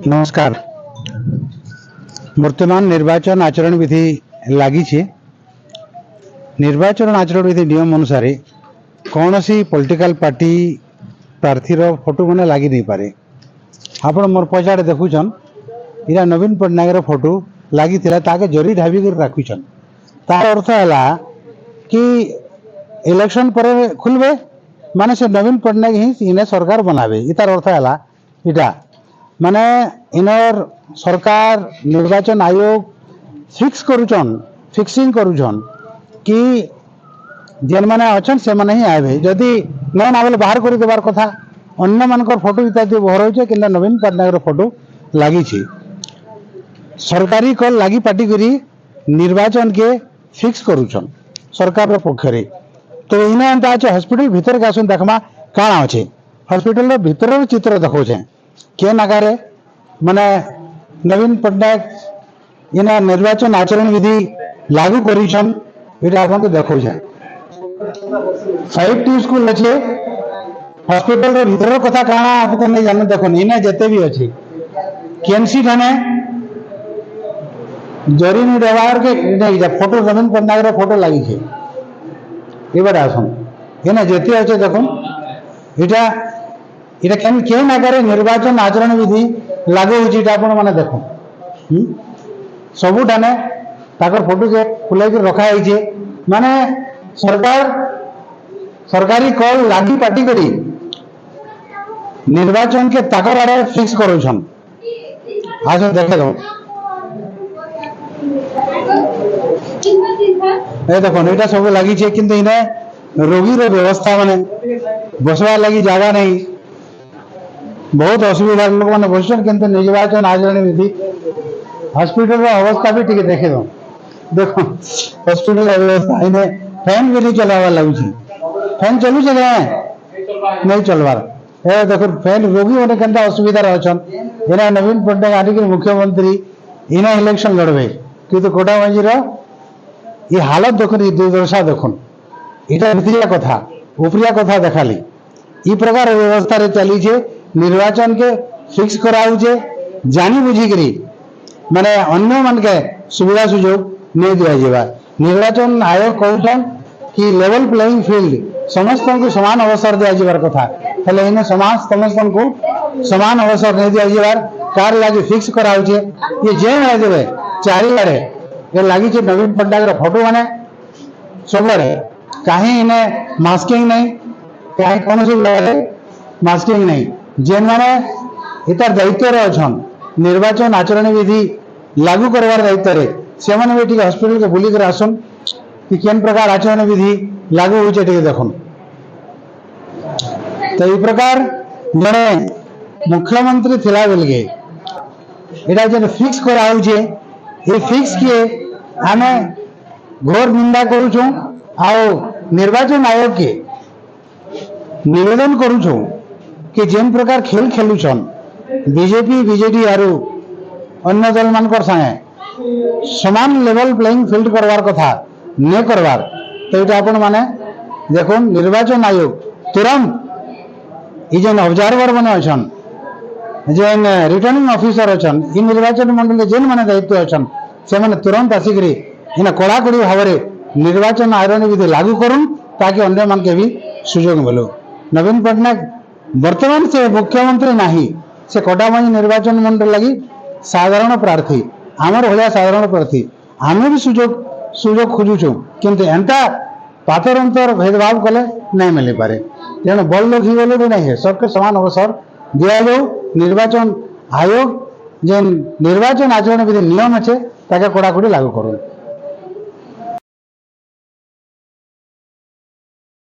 नमस्कार। वर्तमान निर्वाचन आचरण विधि लगी निर्वाचन आचरण विधि नियम अनुसार कौन सी पॉलिटिकल पार्टी प्रार्थीर फोटो मैंने लगी नहीं पारे। आप मोर पचाड़े देखुन इरा नवीन पट्टनायक फोटो लगी ताके जरी ढाबी कर रखुन। तार अर्थ है कि इलेक्शन पर खुलबे माने से नवीन पट्टनायक ही इन्हें सरकार बनावे। इतार अर्थ है इटा माने इनर सरकार निर्वाचन आयोग फिक्सिंग करुचन कि जेन माने अछन से माने ही आवे। जदि न आवे बाहर कर देवार कथा अन्य मानकर फोटो इत्यादि बहर होचे किंतु नवीन पट्टनायक फोटो लगी सरकारी कल लगी पार्टी करी निर्वाचन के फिक्स करुचन सरकार पक्षरे। तो इना एंता अच्छे हॉस्पिटल भीतर के आसुन देखमा काଣା अच्छे हॉस्पिटल भीतर चित्र देखौछे के नगारे माने नवीन पट्टनायक इना निर्वाचन आचरण विधि लागू करिछन एटा आपन को देखौछे। 5T स्कूल अच्छे हॉस्पिटल भीतर कथा काଣା आपन नहीं जान देखो इना जते भी अच्छे केएनसी थाने जरी नहीं व्यवहार के नहीं फोटो नवीन पट्टनायक फोटो लगी छे ये बड़ा आसन एना जेते अच्छे देखो इटा इटा केन के नगारे निर्वाचन आचरण विधि लागू होची इटा आपण माने देखो सबुठाने ताकर फोटो के खुलाई के रखा है छे माने सरकार सरकारी कल लागी पार्टी करी निर्वाचन के ताकर आरे फिक्स करूछन। आज देखे दो ए देखो एटा सब लगी छे किंतु इने रोगी रो व्यवस्था माने बसवा लगी जागा नहीं बहुत असुविधा लोग माने बसन किंतु निर्वाचन आचरण विधि हॉस्पिटल रो अवस्था भी ठीक देखे दो देखो हॉस्पिटल व्यवस्था इने फैन भी नहीं चलावा लागू छे फैन चलू चले नहीं चलवार ए देखो फैन रोगी माने केनता असुविधा रहछन एना नवीन पट्टनायक आदि के मुख्यमंत्री इना इलेक्शन लड़बे किंतु कोटाबाजी रो ये हालत देखो दुर्दशा देखो इटा भितरिया कथा उपरिया कथा देखाली ई प्रकार व्यवस्था रे चली छे निर्वाचन के फिक्स कराउछे जानी बुझी करी माने अन्य मन के सुविधा सुयोग नहीं दिया जेबा। निर्वाचन आयोग कहउछन कि लेवल प्लेइंग फील्ड समस्त को समान अवसर दिया जेबार कथा हेले इने समाज समस्त को समान अवसर नहीं दिया जेबार कार लागी फिक्स कराउछे ये जे न देबे चारी आड़े ये लगी छे नवीन पट्टनायक फोटो माने सबरे कहीं इन्हें मास्किंग नहीं कहीं कौन सी मास्किंग नहीं जेन माने इतार दायित्व अच्छन निर्वाचन आचरण विधि लागू करवार दायित्व रे से माने भी ठीक हॉस्पिटल के बुली कर आसन कि केन प्रकार आचरण विधि लागू होचे ठीक देखुन। तो ई प्रकार जने मुख्यमंत्री थिला बेलगे एटा जे फिक्स करा होचे ये फिक्स किए आमे घोर निंदा करूछु आओ निर्वाचन आयोग के निवेदन करूछु कि जेन प्रकार खेल खेलुछन बीजेपी बीजेडी आरु अन्य दल मानकर संगे समान लेवल प्लेइंग फील्ड करवार कथा ने करवार तो ये आपण माने देखो निर्वाचन आयोग तुरंत ई जेन ऑब्जर्वर बने अछन जेन रिटर्निंग ऑफिसर अछन ई निर्वाचन मंडल जेन माने दायित्व अछन से माने तुरंत आसिकरी इना कड़ाकड़ी भाव निर्वाचन आचरण विधि लागू करूँ ताकि अन्य मान के भी सुजोग मिलो। नवीन पट्टनायक वर्तमान से मुख्यमंत्री नहीं से कोटाबाजी निर्वाचन मंडल लगी साधारण प्रार्थी आमर भलिया साधारण प्रार्थी आमे भी सुजोग खोजुछु किंतु एंता पातर अंतर भेदभाव कले नहीं मिल पारे तेणु बल लोग ही बोले भी नहीं है सबके समान अवसर दिया जाऊ। निर्वाचन आयोग जेन निर्वाचन आचरण विधि नियम अच्छे ताके कड़ाकड़ी लागू करूँ।